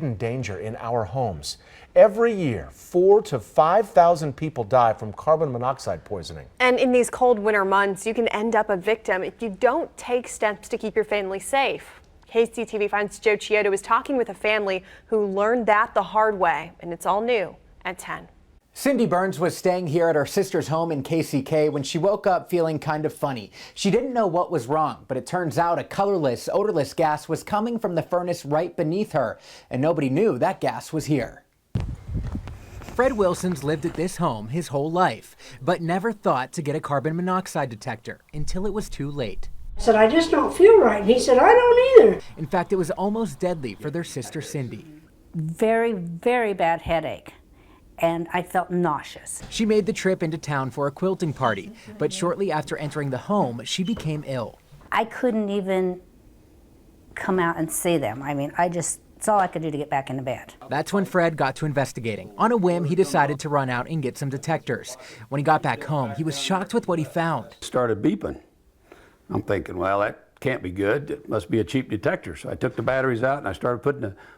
Danger in our homes. Every year, 4,000 to 5,000 people die from carbon monoxide poisoning. And in these cold winter months, you can end up a victim if you don't take steps to keep your family safe. KCTV5's Joe Chiodo is talking with a family who learned that the hard way, and it's all new at 10. Cindy Burns was staying here at her sister's home in KCK when she woke up feeling kind of funny. She didn't know what was wrong, but it turns out a colorless, odorless gas was coming from the furnace right beneath her, and nobody knew that gas was here. Fred Wilson's lived at this home his whole life, but never thought to get a carbon monoxide detector until it was too late. I said, I just don't feel right. And he said, I don't either. In fact, it was almost deadly for their sister Cindy. Very, very bad headache. And I felt nauseous. She made the trip into town for a quilting party, but shortly after entering the home, she became ill. I couldn't even come out and see them. I mean, it's all I could do to get back into bed. That's when Fred got to investigating. On a whim, he decided to run out and get some detectors. When he got back home, he was shocked with what he found. It started beeping. I'm thinking, well, that can't be good. It must be a cheap detector. So I took the batteries out and I started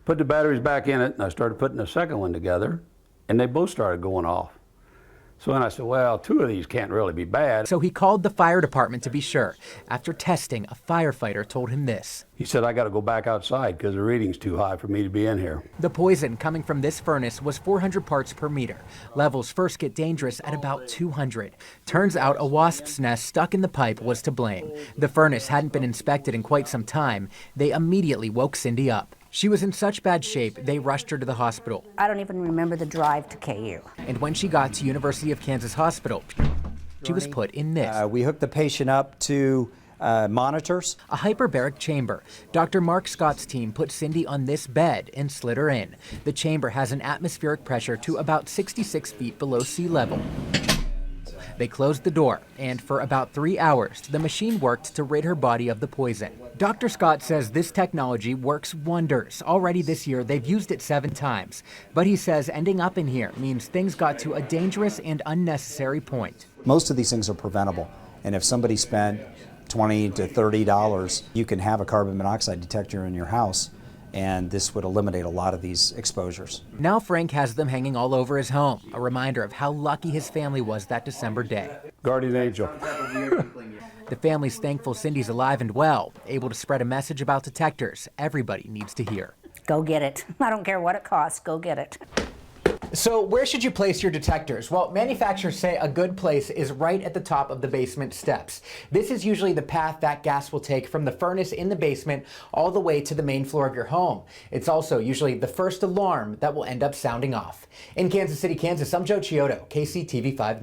put the batteries back in it, and I started putting a second one together. And they both started going off. So then I said, well, two of these can't really be bad. So he called the fire department to be sure. After testing, a firefighter told him this. He said, I got to go back outside because the reading's too high for me to be in here. The poison coming from this furnace was 400 parts per meter. Levels first get dangerous at about 200. Turns out a wasp's nest stuck in the pipe was to blame. The furnace hadn't been inspected in quite some time. They immediately woke Cindy up. She was in such bad shape, they rushed her to the hospital. I don't even remember the drive to KU. And when she got to University of Kansas Hospital, she was put in this. We hooked the patient up to monitors. A hyperbaric chamber. Dr. Mark Scott's team put Cindy on this bed and slid her in. The chamber has an atmospheric pressure to about 66 feet below sea level. They closed the door, and for about 3 hours, the machine worked to rid her body of the poison. Dr. Scott says this technology works wonders. Already this year, they've used it 7 times. But he says ending up in here means things got to a dangerous and unnecessary point. Most of these things are preventable, and if somebody spent $20 to $30, you can have a carbon monoxide detector in your house, and this would eliminate a lot of these exposures. Now Frank has them hanging all over his home, a reminder of how lucky his family was that December day. Guardian angel. The family's thankful Cindy's alive and well, able to spread a message about detectors everybody needs to hear. Go get it. I don't care what it costs, go get it. So where should you place your detectors? Well, manufacturers say a good place is right at the top of the basement steps. This is usually the path that gas will take from the furnace in the basement all the way to the main floor of your home. It's also usually the first alarm that will end up sounding off. In Kansas City, Kansas, I'm Joe Chiodo, KCTV5 News.